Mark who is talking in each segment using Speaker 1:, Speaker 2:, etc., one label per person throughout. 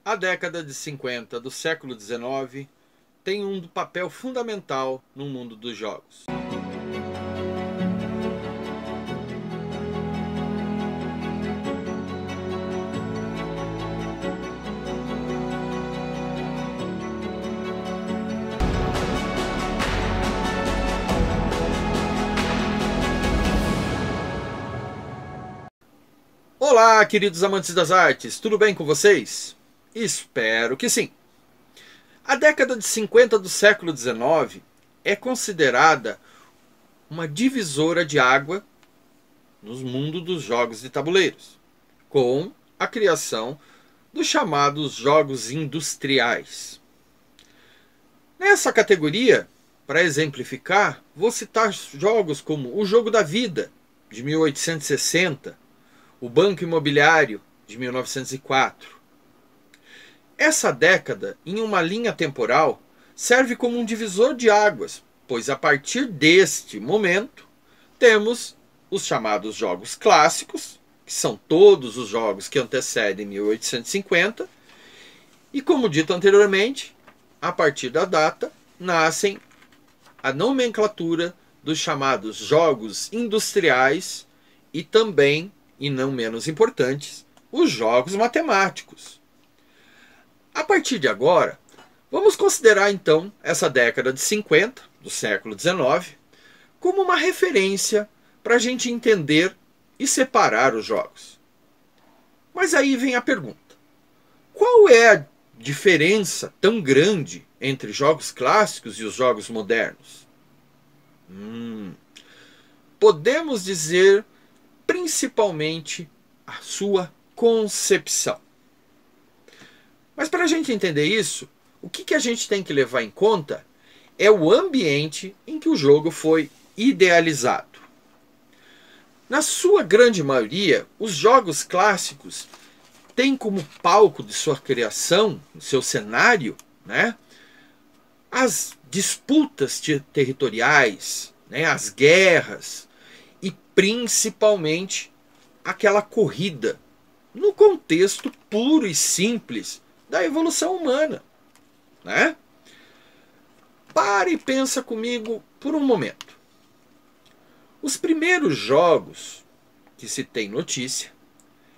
Speaker 1: A década de 50 do século XIX tem um papel fundamental no mundo dos jogos. Olá, queridos amantes das artes, tudo bem com vocês? Espero que sim. A década de 50 do século XIX é considerada uma divisora de água no mundo dos jogos de tabuleiros, com a criação dos chamados jogos industriais. Nessa categoria, para exemplificar, vou citar jogos como O Jogo da Vida, de 1860, O Banco Imobiliário, de 1904. Essa década, em uma linha temporal, serve como um divisor de águas, pois a partir deste momento temos os chamados jogos clássicos, que são todos os jogos que antecedem 1850, e como dito anteriormente, a partir da data nascem a nomenclatura dos chamados jogos industriais e também, e não menos importantes, os jogos matemáticos. A partir de agora, vamos considerar então essa década de 50 do século XIX como uma referência para a gente entender e separar os jogos. Mas aí vem a pergunta: qual é a diferença tão grande entre jogos clássicos e os jogos modernos? Podemos dizer principalmente a sua concepção. Mas para a gente entender isso, o que a gente tem que levar em conta é o ambiente em que o jogo foi idealizado. Na sua grande maioria, os jogos clássicos têm como palco de sua criação, seu cenário, as disputas territoriais, as guerras e principalmente aquela corrida no contexto puro e simples da evolução humana. Pare e pensa comigo por um momento. Os primeiros jogos que se tem notícia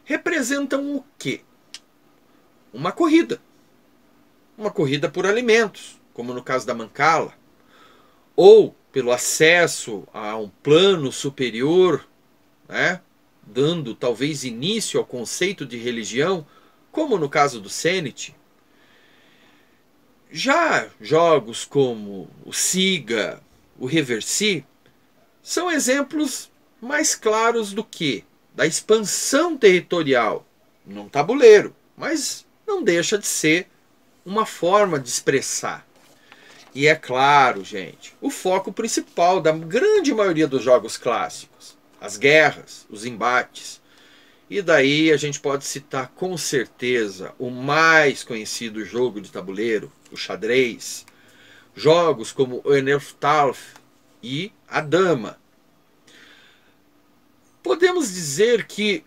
Speaker 1: representam o quê? Uma corrida. Uma corrida por alimentos, como no caso da Mancala, ou pelo acesso a um plano superior, dando talvez início ao conceito de religião, como no caso do Senet. Já jogos como o Siga, o Reversi, são exemplos mais claros do que da expansão territorial, num tabuleiro, mas não deixa de ser uma forma de expressar. E é claro, gente, o foco principal da grande maioria dos jogos clássicos, as guerras, os embates. E daí a gente pode citar com certeza o mais conhecido jogo de tabuleiro, o xadrez, jogos como o Nerftalf e a Dama. Podemos dizer que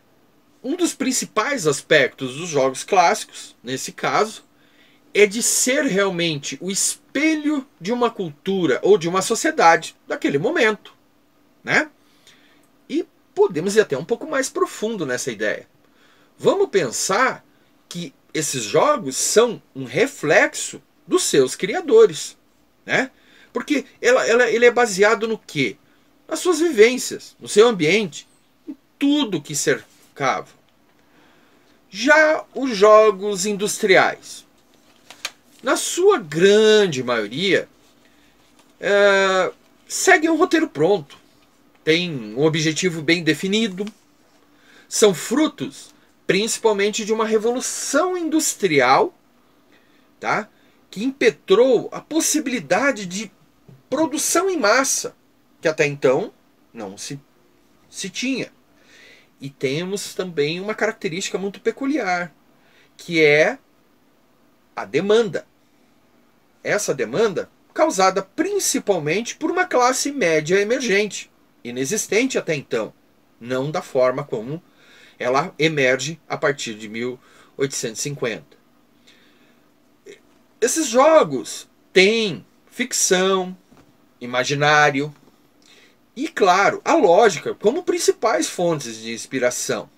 Speaker 1: um dos principais aspectos dos jogos clássicos, nesse caso, é de ser realmente o espelho de uma cultura ou de uma sociedade daquele momento, E podemos ir até um pouco mais profundo nessa ideia. Vamos pensar que esses jogos são um reflexo dos seus criadores, Porque ele é baseado no quê? Nas suas vivências, no seu ambiente, em tudo que cercava. Já os jogos industriais, na sua grande maioria, seguem um roteiro pronto. Tem um objetivo bem definido. São frutos, principalmente, de uma revolução industrial, que impetrou a possibilidade de produção em massa, que até então não se tinha. E temos também uma característica muito peculiar, que é a demanda. Essa demanda causada principalmente por uma classe média emergente, inexistente até então, não da forma como ela emerge a partir de 1850. Esses jogos têm ficção, imaginário e, claro, a lógica como principais fontes de inspiração.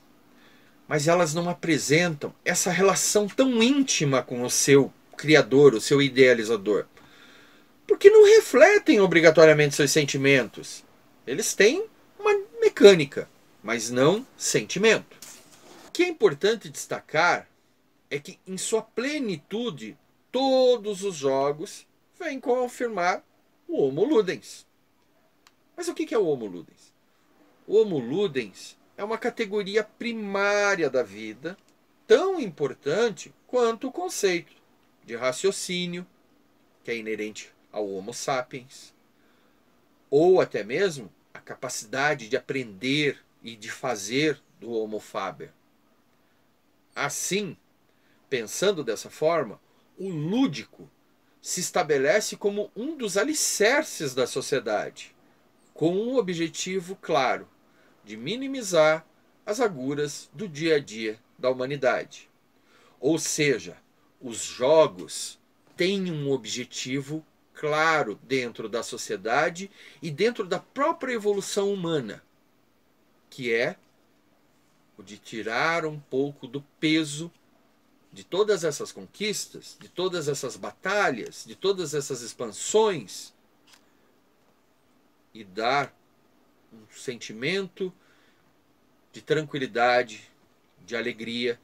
Speaker 1: Mas elas não apresentam essa relação tão íntima com o seu criador, o seu idealizador. Porque não refletem obrigatoriamente seus sentimentos. Eles têm uma mecânica, mas não sentimento. O que é importante destacar é que, em sua plenitude, todos os jogos vêm confirmar o Homo Ludens. Mas o que é o Homo Ludens? O Homo Ludens é uma categoria primária da vida, tão importante quanto o conceito de raciocínio, que é inerente ao Homo sapiens, ou até mesmo a capacidade de aprender e de fazer do Homo faber. Assim, pensando dessa forma, o lúdico se estabelece como um dos alicerces da sociedade, com um objetivo claro de minimizar as agruras do dia a dia da humanidade. Ou seja, os jogos têm um objetivo claro dentro da sociedade e dentro da própria evolução humana, que é o de tirar um pouco do peso de todas essas conquistas, de todas essas batalhas, de todas essas expansões e dar um sentimento de tranquilidade, de alegria,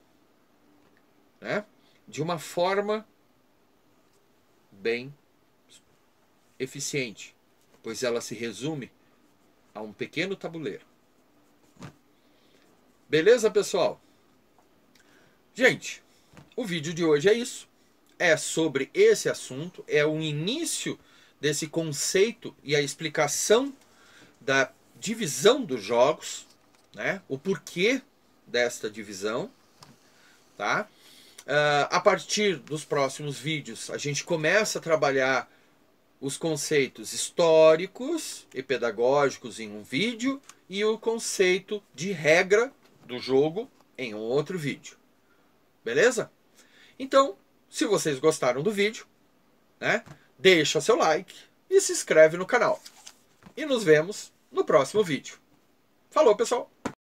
Speaker 1: né? De uma forma bem eficiente, pois ela se resume a um pequeno tabuleiro. Beleza, pessoal? Gente, o vídeo de hoje é isso. É sobre esse assunto, é o início desse conceito e a explicação da divisão dos jogos, né? O porquê desta divisão, tá? A partir dos próximos vídeos, a gente começa a trabalhar os conceitos históricos e pedagógicos em um vídeo e o conceito de regra do jogo em um outro vídeo. Beleza? Então, se vocês gostaram do vídeo, né, deixa seu like e se inscreve no canal. E nos vemos no próximo vídeo. Falou, pessoal!